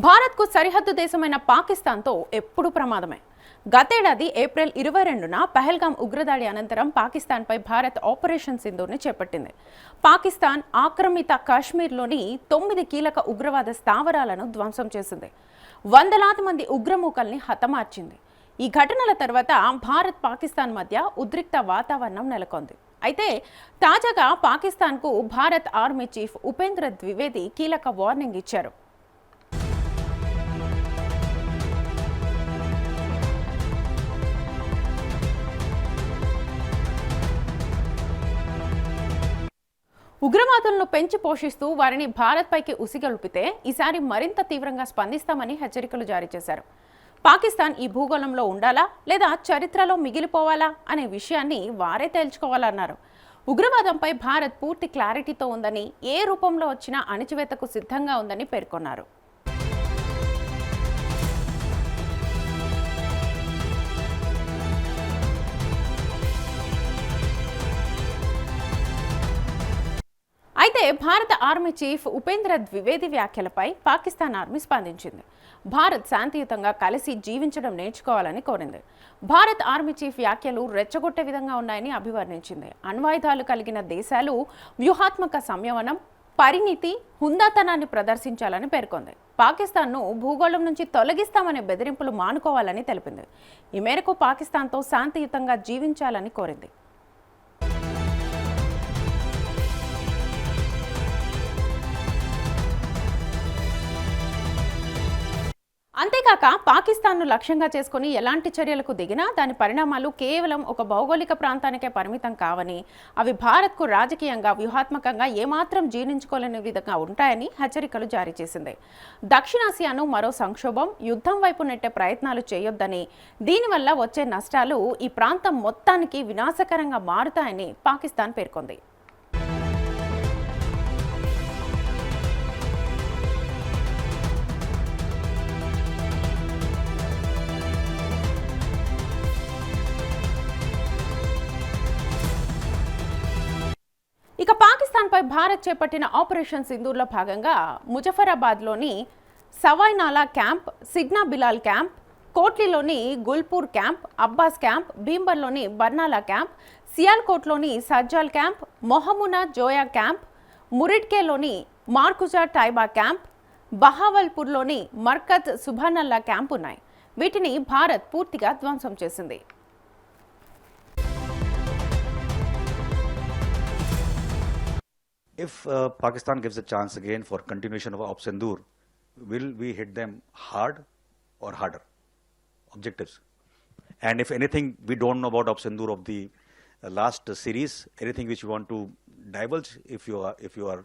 భారత్కు సరిహద్దు దేశమైన పాకిస్తాన్తో ఎప్పుడు ప్రమాదమే. గతేడాది ఏప్రిల్ 22న పహల్గాం ఉగ్రదాడి అనంతరం పాకిస్తాన్పై భారత్ ఆపరేషన్ సింధూర్ని చేపట్టింది. పాకిస్తాన్ ఆక్రమిత కాశ్మీర్లోని 9 కీలక ఉగ్రవాద స్థావరాలను ధ్వంసం చేసింది. వందలాది మంది ఉగ్రమూకల్ని హతమార్చింది. ఈ ఘటనల తర్వాత భారత్ పాకిస్తాన్ మధ్య ఉద్రిక్త వాతావరణం నెలకొంది. అయితే తాజాగా పాకిస్తాన్కు భారత్ ఆర్మీ చీఫ్ ఉపేంద్ర ద్వివేది కీలక వార్నింగ్ ఇచ్చారు. ఉగ్రవాదులను పెంచి పోషిస్తూ వారిని భారత్పైకి ఉసిగొల్పితే ఈసారి మరింత తీవ్రంగా స్పందిస్తామని హెచ్చరికలు జారీ చేశారు. పాకిస్తాన్ ఈ భూగోళంలో ఉండాలా లేదా చరిత్రలో మిగిలిపోవాలా అనే విషయాన్ని వారే తేల్చుకోవాలన్నారు. ఉగ్రవాదంపై భారత్ పూర్తి క్లారిటీతో ఉందని, ఏ రూపంలో వచ్చినా అణిచివేతకు సిద్ధంగా ఉందని పేర్కొన్నారు. అయితే భారత ఆర్మీ చీఫ్ ఉపేంద్ర ద్వివేది వ్యాఖ్యలపై పాకిస్తాన్ ఆర్మీ స్పందించింది. భారత్ శాంతియుతంగా కలిసి జీవించడం నేర్చుకోవాలని కోరింది. భారత్ ఆర్మీ చీఫ్ వ్యాఖ్యలు రెచ్చగొట్టే విధంగా ఉన్నాయని అభివర్ణించింది. అణ్వాయుధాలు కలిగిన దేశాలు వ్యూహాత్మక సంయమనం, పరిణితి, హుందాతనాన్ని ప్రదర్శించాలని పేర్కొంది. పాకిస్తాన్ను భూగోళం నుంచి తొలగిస్తామనే బెదిరింపులు మానుకోవాలని తెలిపింది. ఈ మేరకు పాకిస్తాన్తో శాంతియుతంగా జీవించాలని కోరింది. అంతేకాక పాకిస్తాన్ను లక్ష్యంగా చేసుకుని ఎలాంటి చర్యలకు దిగినా దాని పరిణామాలు కేవలం ఒక భౌగోళిక ప్రాంతానికే పరిమితం కావని, అవి భారత్కు రాజకీయంగా, వ్యూహాత్మకంగా ఏమాత్రం జీర్ణించుకోలేని విధంగా ఉంటాయని హెచ్చరికలు జారీ చేసింది. దక్షిణాసియాను మరో సంక్షోభం, యుద్ధం వైపు నెట్టే ప్రయత్నాలు చేయొద్దని, దీనివల్ల వచ్చే నష్టాలు ఈ ప్రాంతం మొత్తానికి వినాశకరంగా మారుతాయని పాకిస్తాన్ పేర్కొంది. ఇక పాకిస్తాన్పై భారత్ చేపట్టిన ఆపరేషన్ సింధూర్లో భాగంగా ముజఫరాబాద్లోని సవాయ్నాలా camp, Cigna Bilal camp, కోట్లీలోని Gulpur camp, Abbas camp, భీంబర్లోని Barnala camp, సియాల్కోట్లోని Sajjal camp, మొహమునా Zoya camp, మురిడ్కేలోని మార్కుజా టైబా camp, బహావల్పూర్లోని Markaz సుభానల్లా camp ఉన్నాయి. వీటిని భారత్ పూర్తిగా ధ్వంసం చేసింది. If Pakistan gives a chance again for continuation of Op Sindoor, will we hit them hard or harder? Objectives. And if anything we don't know about Op Sindoor of the last series, anything which you want to divulge if you are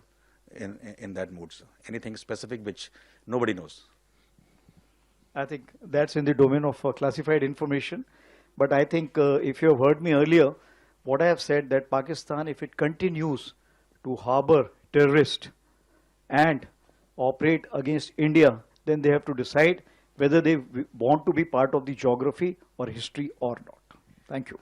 in that mood, sir. Anything specific which nobody knows? I think that's in the domain of classified information. But I think if you have heard me earlier, what I have said that Pakistan, if it continues to harbor terrorists and operate against India, then they have to decide whether they want to be part of the geography or history or not. Thank you.